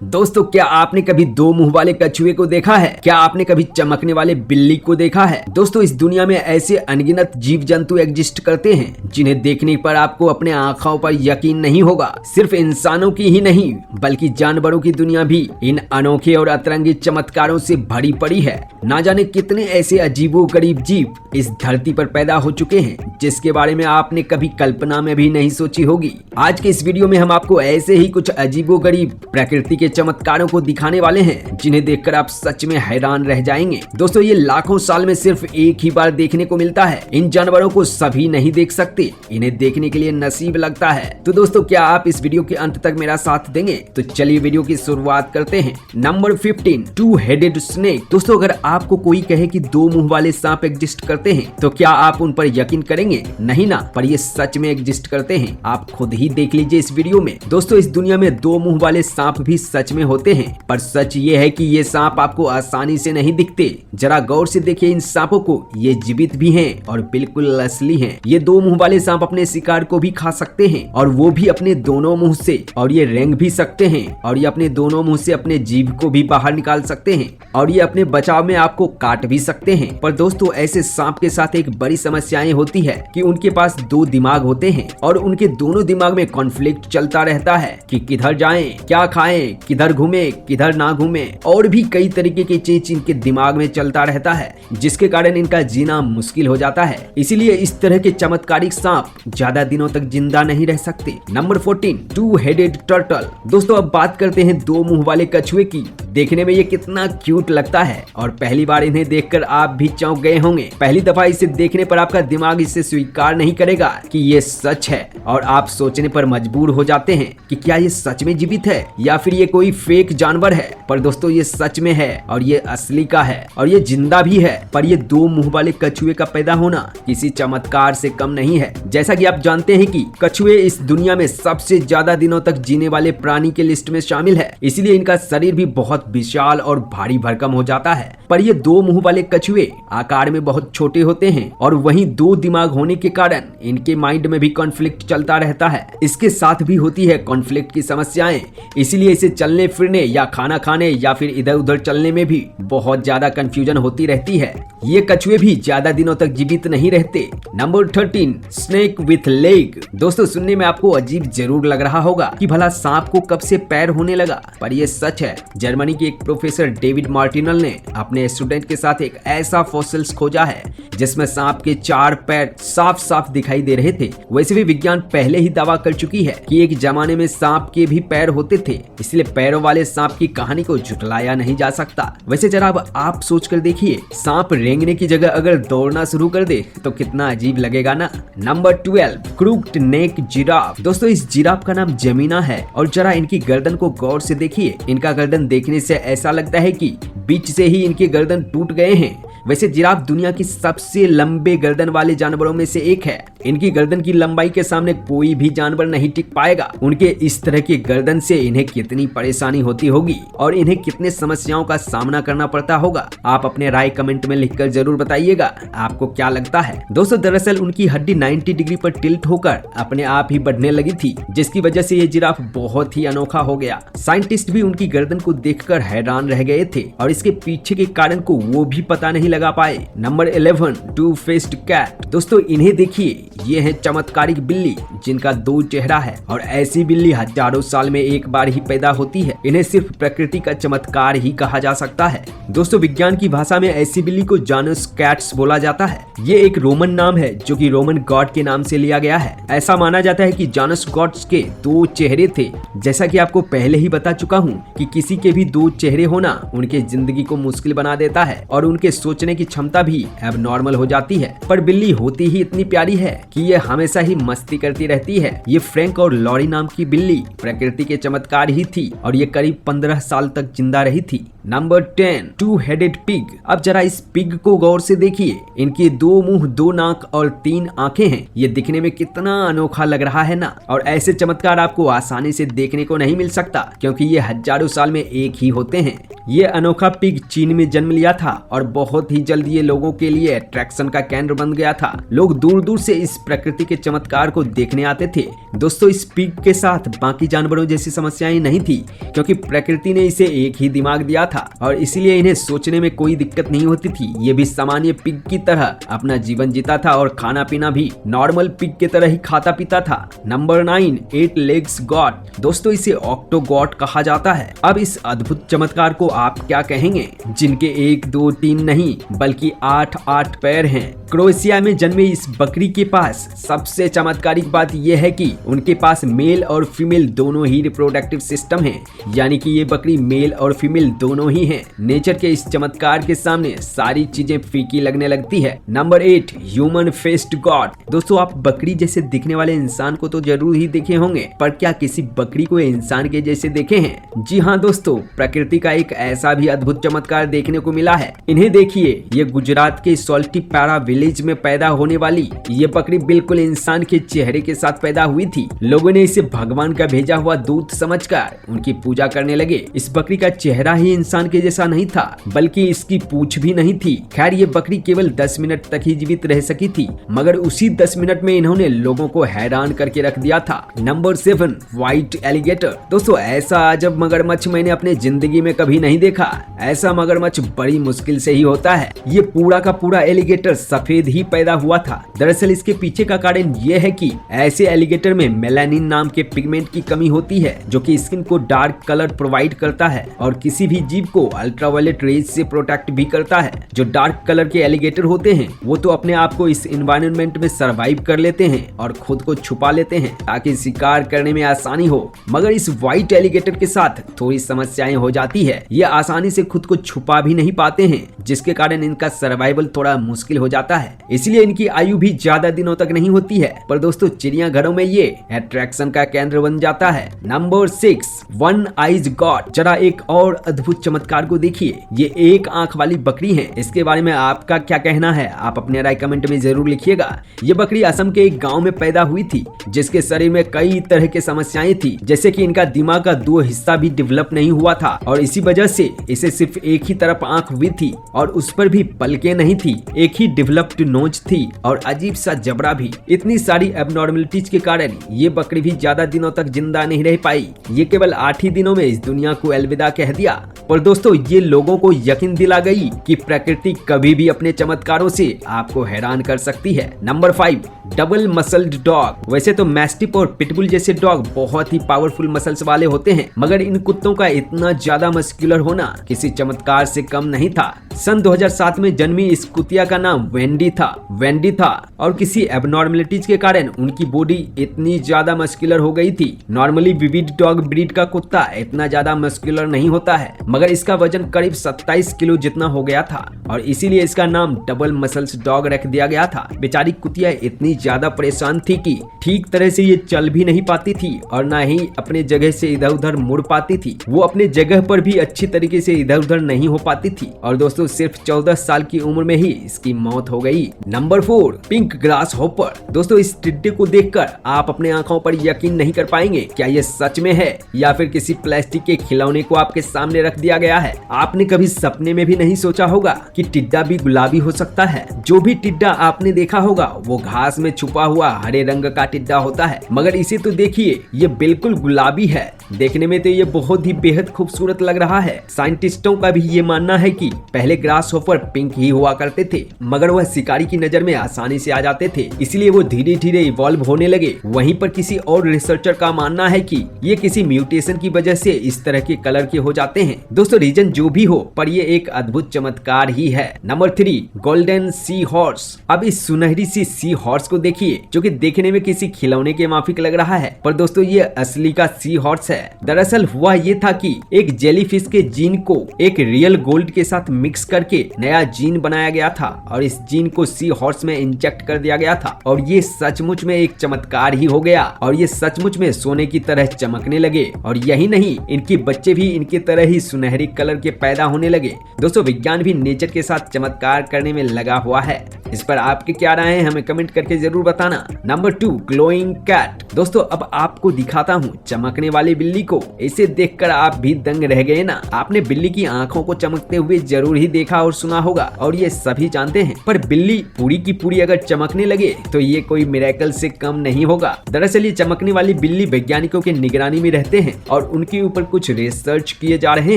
दोस्तों, क्या आपने कभी दो मुंह वाले कछुए को देखा है? क्या आपने कभी चमकने वाले बिल्ली को देखा है? दोस्तों, इस दुनिया में ऐसे अनगिनत जीव जंतु एग्जिस्ट करते हैं जिन्हें देखने पर आपको अपने आंखों पर यकीन नहीं होगा। सिर्फ इंसानों की ही नहीं बल्कि जानवरों की दुनिया भी इन अनोखे और अतरंगी चमत्कारों से भरी पड़ी है। ना जाने कितने ऐसे अजीबोगरीब जीव इस धरती पर पैदा हो चुके हैं जिसके बारे में आपने कभी कल्पना में भी नहीं सोची होगी। आज के इस वीडियो में हम आपको ऐसे ही कुछ अजीबोगरीब प्रकृति के चमत्कारों को दिखाने वाले हैं जिन्हें देखकर आप सच में हैरान रह जाएंगे। दोस्तों, ये लाखों साल में सिर्फ एक ही बार देखने को मिलता है। इन जानवरों को सभी नहीं देख सकते, इन्हें देखने के लिए नसीब लगता है। तो दोस्तों, क्या आप इस वीडियो के अंत तक मेरा साथ देंगे? तो चलिए वीडियो की शुरुआत करते हैं। Number 15, two headed snake. दोस्तों, अगर आपको कोई कहे कि दो मुंह वाले सांप एग्जिस्ट करते हैं तो क्या आप उन पर यकीन करेंगे? नहीं ना, पर ये सच में एग्जिस्ट करते हैं। आप खुद ही देख लीजिए इस वीडियो में। दोस्तों, इस दुनिया में दो मुंह वाले सांप भी सच में होते हैं, पर सच ये है कि ये सांप आपको आसानी से नहीं दिखते। जरा गौर से देखिए इन सांपों को, ये जीवित भी हैं और बिल्कुल असली हैं। ये दो मुंह वाले सांप अपने शिकार को भी खा सकते हैं और वो भी अपने दोनों मुंह से, और ये रेंग भी सकते हैं और ये अपने दोनों मुंह से अपने जीभ को भी बाहर निकाल सकते हैं और ये अपने बचाव में आपको काट भी सकते हैं। पर दोस्तों, ऐसे सांप के साथ एक बड़ी समस्याएं होती है कि उनके पास दो दिमाग होते हैं और उनके दोनों दिमाग में कॉन्फ्लिक्ट चलता रहता है कि किधर जाएं, क्या खाएं, किधर घूमें, किधर ना घूमें, और भी कई तरीके की चीज इनके दिमाग में चलता रहता है जिसके कारण इनका जीना मुश्किल हो जाता है। इसीलिए इस तरह के चमत्कारिक सांप ज्यादा दिनों तक जिंदा नहीं रह सकते। Number 14, two headed turtle. दोस्तों, अब बात करते हैं दो मुंह वाले कछुए की। देखने में ये कितना क्यूट लगता है और पहली बार इन्हें देखकर आप भी चौंक गए होंगे। पहली दफा इसे देखने पर आपका दिमाग इसे स्वीकार नहीं करेगा कि ये सच है और आप सोचने पर मजबूर हो जाते हैं कि क्या ये सच में जीवित है या फिर ये कोई फेक जानवर है। पर दोस्तों, ये सच में है और ये असली का है और ये जिंदा भी है। पर ये दो मुंह वाले कछुए का पैदा होना किसी चमत्कार से कम नहीं है। जैसा कि आप जानते हैं कि कछुए इस दुनिया में सबसे ज्यादा दिनों तक जीने वाले प्राणी के लिस्ट में शामिल है, इसलिए इनका शरीर भी बहुत विशाल और भारी भरकम हो जाता है। पर ये दो मुंह वाले कछुए आकार में बहुत छोटे होते हैं और वहीं दो दिमाग होने के कारण इनके माइंड में भी कॉन्फ्लिक्ट चलता रहता है। इसके साथ भी होती है कॉन्फ्लिक्ट की समस्याएं, इसीलिए इसे चलने फिरने या खाना खाने या फिर इधर उधर चलने में भी बहुत ज्यादा कंफ्यूजन होती रहती है। ये कछुए भी ज्यादा दिनों तक जीवित नहीं रहते। Number 13, snake with leg. दोस्तों, सुनने में आपको अजीब जरूर लग रहा होगा कि भला सांप को कब से पैर होने लगा, पर ये सच है। जर्मनी के एक प्रोफेसर डेविड मार्टिनल ने अपने स्टूडेंट के साथ एक ऐसा फॉसिल्स खोजा है जिसमें सांप के 4 पैर साफ साफ दिखाई दे रहे थे। वैसे भी विज्ञान पहले ही दावा कर चुकी है कि एक जमाने में सांप के भी पैर होते थे, इसलिए पैरों वाले सांप की कहानी को झुठलाया नहीं जा सकता। वैसे जरा अब आप सोच कर देखिए, सांप रेंगने की जगह अगर दौड़ना शुरू कर दे तो कितना अजीब लगेगा ना। नंबर 12, क्रूक्ड नेक जिराफ। दोस्तों, इस जिराफ का नाम जमीना है और जरा इनकी गर्दन को गौर से देखिए। इनका गर्दन देखने से ऐसा लगता है कि बीच से ही इनके गर्दन टूट गए हैं। वैसे जिराफ दुनिया की सबसे लंबे गर्दन वाले जानवरों में से एक है। इनकी गर्दन की लंबाई के सामने कोई भी जानवर नहीं टिक पाएगा। उनके इस तरह की गर्दन से इन्हें कितनी परेशानी होती होगी और इन्हें कितने समस्याओं का सामना करना पड़ता होगा। आप अपने राय कमेंट में लिखकर जरूर बताइएगा, आपको क्या लगता है। दोस्तों, दरअसल उनकी हड्डी 90 डिग्री पर टिल्ट होकर अपने आप ही बढ़ने लगी थी, जिसकी वजह से ये जिराफ बहुत ही अनोखा हो गया। साइंटिस्ट भी उनकी गर्दन को देखकर हैरान रह गए थे और इसके पीछे के कारण को वो भी पता नहीं लगा पाए। Number 11, two faced cat. दोस्तों, इन्हें देखिए, ये है चमत्कारिक बिल्ली जिनका दो चेहरा है और ऐसी बिल्ली हजारों साल में एक बार ही पैदा होती है। इन्हें सिर्फ प्रकृति का चमत्कार ही कहा जा सकता है। दोस्तों, विज्ञान की भाषा में ऐसी बिल्ली को जानस कैट्स बोला जाता है। ये एक रोमन नाम है जो कि रोमन गॉड के नाम से लिया गया है। ऐसा माना जाता है कि जानस गॉड्स के दो चेहरे थे। जैसा कि आपको पहले ही बता चुका हूँ कि किसी के भी दो चेहरे होना उनके जिंदगी को मुश्किल बना देता है और उनके सोचने की क्षमता भी एबनॉर्मल हो जाती है। पर बिल्ली होती ही इतनी प्यारी है कि ये हमेशा ही मस्ती करती रहती है। ये फ्रैंक और लॉरी नाम की बिल्ली प्रकृति के चमत्कार ही थी और ये करीब 15 साल तक जिंदा रही थी। Number 10 two headed pig. अब जरा इस पिग को गौर से देखिए, इनके 2 मुंह, 2 नाक और 3 आंखें हैं। ये दिखने में कितना अनोखा लग रहा है ना। और ऐसे चमत्कार आपको आसानी से देखने को नहीं मिल सकता, क्योंकि ये हजारों साल में एक ही होते हैं। ये अनोखा पिग चीन में जन्म लिया था और बहुत ही जल्द ये लोगों के लिए अट्रैक्शन का केंद्र बन गया था। लोग दूर दूर से इस प्रकृति के चमत्कार को देखने आते थे। दोस्तों, इस पिग के साथ बाकी जानवरों जैसी समस्याएं नहीं थी, क्योंकि प्रकृति ने इसे एक ही दिमाग दिया था और इसीलिए इन्हें सोचने में कोई दिक्कत नहीं होती थी। ये भी सामान्य पिग की तरह अपना जीवन जीता था और खाना पीना भी नॉर्मल पिग की तरह ही खाता पीता था। Number 9 8 legs God. दोस्तों, इसे ऑक्टो गॉड कहा जाता है। अब इस अद्भुत चमत्कार को आप क्या कहेंगे, जिनके 1 2 3 नहीं बल्कि 8 पैर हैं। क्रोएशिया में जन्मे इस बकरी के पास सबसे चमत्कारिक बात यह है कि उनके पास मेल और फीमेल दोनों ही रिप्रोडक्टिव सिस्टम हैं, यानी कि ये बकरी मेल और फीमेल दोनों ही हैं। नेचर के इस चमत्कार के सामने सारी चीजें फीकी लगने लगती है। Number 8 human faced God. दोस्तों, आप बकरी जैसे दिखने वाले इंसान को तो जरूर ही देखे होंगे, पर क्या किसी बकरी को इंसान के जैसे देखे हैं? जी हाँ दोस्तों, प्रकृति का एक ऐसा भी अद्भुत चमत्कार देखने को मिला है। इन्हें देखिए, ये गुजरात के सोल्टी पैरा विलेज में पैदा होने वाली ये बकरी बिल्कुल इंसान के चेहरे के साथ पैदा हुई थी। लोगों ने इसे भगवान का भेजा हुआ दूत समझकर उनकी पूजा करने लगे। इस बकरी का चेहरा ही इंसान के जैसा नहीं था, बल्कि इसकी पूंछ भी नहीं थी। खैर, ये बकरी केवल 10 मिनट तक ही जीवित रह सकी थी, मगर उसी 10 मिनट में इन्होंने लोगों को हैरान करके रख दिया था। Number 7 white alligator. दोस्तों, ऐसा अजब मगरमच्छ मैंने अपने जिंदगी में कभी नहीं देखा। ऐसा मगरमच्छ बड़ी मुश्किल से ही होता है। ये पूरा का पूरा एलिगेटर सफेद ही पैदा हुआ था। दरअसल इसके पीछे का कारण यह है कि ऐसे एलिगेटर में मेलानिन नाम के पिगमेंट की कमी होती है, जो कि स्किन को डार्क कलर प्रोवाइड करता है और किसी भी जीव को अल्ट्रावायलेट रेज से प्रोटेक्ट भी करता है। जो डार्क कलर के एलिगेटर होते हैं वो तो अपने आप को इस एनवायरनमेंट में सरवाइव कर लेते हैं और खुद को छुपा लेते हैं ताकि शिकार करने में आसानी हो, मगर इस व्हाइट एलिगेटर के साथ थोड़ी समस्याएं हो जाती है। ये आसानी से खुद को छुपा भी नहीं पाते हैं, जिसके कारण इनका सर्वाइवल थोड़ा मुश्किल हो जाता है। इसलिए इनकी आयु भी ज्यादा दिनों तक नहीं होती है। पर दोस्तों, चिड़ियाघरों में ये अट्रैक्शन का केंद्र बन जाता है। Number 6 one eyes God. जरा एक और अद्भुत चमत्कार को देखिए। ये एक आंख वाली बकरी है। इसके बारे में आपका क्या कहना है, आप अपने राय कमेंट में जरूर लिखिएगा। ये बकरी असम के एक गाँव में पैदा हुई थी, जिसके शरीर में कई तरह की समस्याएं थी, जैसे कि इनका दिमाग का 2 हिस्सा भी डेवलप नहीं हुआ था और इसी वजह से इसे सिर्फ एक ही तरफ आंख हुई थी और उस पर भी पलकें नहीं थी। एक ही डेवलप्ड नोज थी और अजीब सा जबड़ा भी। इतनी सारी एबनॉर्मलिटीज के कारण ये बकरी भी ज्यादा दिनों तक जिंदा नहीं रह पाई। ये केवल 8 ही दिनों में इस दुनिया को अलविदा कह दिया। पर दोस्तों, ये लोगों को यकीन दिला गई कि प्रकृति कभी भी अपने चमत्कारों से आपको हैरान कर सकती है। Number 5 double muscled dog. वैसे तो मैस्टिफ और पिटबुल जैसे डॉग बहुत ही पावरफुल मसल्स वाले होते हैं, मगर इन कुत्तों का इतना ज्यादा मस्कुलर होना किसी चमत्कार से कम नहीं था। सन 2007 में जन्मी इस कुतिया का नाम वेंडी था और किसी एबनॉर्मलिटीज के कारण उनकी बॉडी इतनी ज्यादा मस्कुलर हो गई थी। नॉर्मली विविड डॉग ब्रीड का कुत्ता इतना ज्यादा मस्कुलर नहीं होता है, मगर इसका वजन करीब 27 किलो जितना हो गया था और इसीलिए इसका नाम डबल मसल्स डॉग रख दिया गया था। बेचारी कुतिया इतनी ज्यादा परेशान थी कि ठीक तरह से ये चल भी नहीं पाती थी और ना ही अपने जगह से इधर उधर मुड़ पाती थी। वो अपने जगह पर भी अच्छी तरीके से इधर उधर नहीं हो पाती थी और दोस्तों, सिर्फ 14 साल की उम्र में ही इसकी मौत हो गई। Number 4 pink grass hopper. दोस्तों, इस टिड्डे को देखकर आप अपने आंखों पर यकीन नहीं कर पाएंगे। क्या ये सच में है या फिर किसी प्लास्टिक के खिलौने को आपके सामने रख दिया गया है? आपने कभी सपने में भी नहीं सोचा होगा कि टिड्डा भी गुलाबी हो सकता है। जो भी टिड्डा आपने देखा होगा वो घास में छुपा हुआ हरे रंग का टिड्डा होता है, मगर इसे तो देखिए, ये बिल्कुल गुलाबी है। देखने में तो ये बहुत ही बेहद खूबसूरत लग रहा है। साइंटिस्टों का भी ये मानना है कि पहले ग्रास हॉपर पिंक ही हुआ करते थे, मगर वह शिकारी की नजर में आसानी से आ जाते थे, इसलिए वो धीरे धीरे इवॉल्व होने लगे। वहीं पर किसी और रिसर्चर का मानना है कि ये किसी म्यूटेशन की वजह से इस तरह के कलर के हो जाते हैं। दोस्तों, रीजन जो भी हो, पर ये एक अद्भुत चमत्कार ही है। Number 3 golden sea horse. अब इस सुनहरी सी हॉर्स को देखिए, जो कि देखने में किसी खिलौने के माफिक लग रहा है, पर दोस्तों, ये असली का सी हॉर्स है। दरअसल हुआ ये था कि एक जेलीफिश के जीन को एक रियल गोल्ड के साथ मिक्स मिक्स करके नया जीन बनाया गया था और इस जीन को सी हॉर्स में इंजेक्ट कर दिया गया था और ये सचमुच में एक चमत्कार ही हो गया और ये सचमुच में सोने की तरह चमकने लगे और यही नहीं, इनके बच्चे भी इनके तरह ही सुनहरी कलर के पैदा होने लगे। दोस्तों विज्ञान भी नेचर के साथ चमत्कार करने में लगा हुआ है। इस पर आपकी क्या राय है हमें कमेंट करके जरूर बताना। Number 2, glowing cat. दोस्तों अब आपको दिखाता हूँ चमकने वाली बिल्ली को। इसे देखकर आप भी दंग रह गए ना। आपने बिल्ली की आंखों को चमकते हुए जरूर ही देखा और सुना होगा और ये सभी जानते हैं, पर बिल्ली पूरी की पूरी अगर चमकने लगे तो ये कोई मिरेकल से कम नहीं होगा। दरअसल ये चमकने वाली बिल्ली वैज्ञानिकों के निगरानी में रहते हैं और उनके ऊपर कुछ रिसर्च किए जा रहे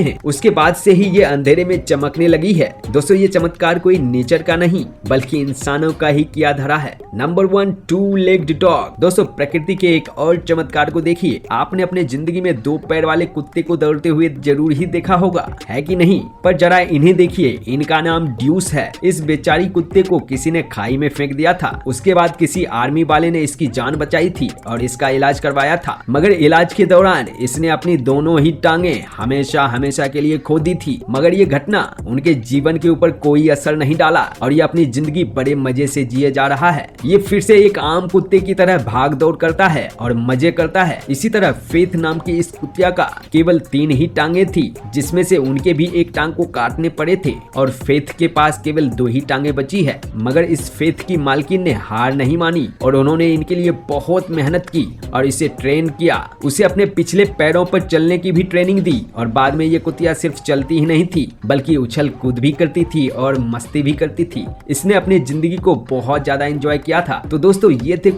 हैं। उसके बाद से ही ये अंधेरे में चमकने लगी है। दोस्तों ये चमत्कार कोई नेचर का नहीं बल्कि इंसानों का ही किया धरा है। Number 1, 2-legged dog. दोस्तों प्रकृति के एक और चमत्कार को देखिए। आपने अपने जिंदगी में 2 पैर वाले कुत्ते को दौड़ते हुए जरूर ही देखा होगा, है कि नहीं? पर जरा इन्हें देखिए, इनका नाम ड्यूस है। इस बेचारी कुत्ते को किसी ने खाई में फेंक दिया था। उसके बाद किसी आर्मी वाले ने इसकी जान बचाई थी और इसका इलाज करवाया था, मगर इलाज के दौरान इसने अपनी दोनों ही टांगे हमेशा के लिए खो दी थी। मगर ये घटना उनके जीवन के ऊपर कोई असर नहीं डाला और ये अपनी जिंदगी बड़े मजे से जिए जा रहा है। ये फिर से एक आम कुत्ते की तरह भाग दौड़ करता है और मजे करता है। इसी तरह फेथ नाम की इस कुतिया का केवल 3 ही टांगे थी, जिसमें से उनके भी एक टांग को काटने पड़े थे और फेथ के पास केवल 2 ही टांगे बची है। मगर इस फेथ की मालकिन ने हार नहीं मानी और उन्होंने इनके लिए बहुत मेहनत की और इसे ट्रेन किया। उसे अपने पिछले पैरों पर चलने की भी ट्रेनिंग दी और बाद में ये कुतिया सिर्फ चलती ही नहीं थी बल्कि उछल कूद भी करती थी और मस्ती भी करती थी। इसने अपनी जिंदगी को बहुत ज्यादा एंजॉय किया था। तो दोस्तों ये थे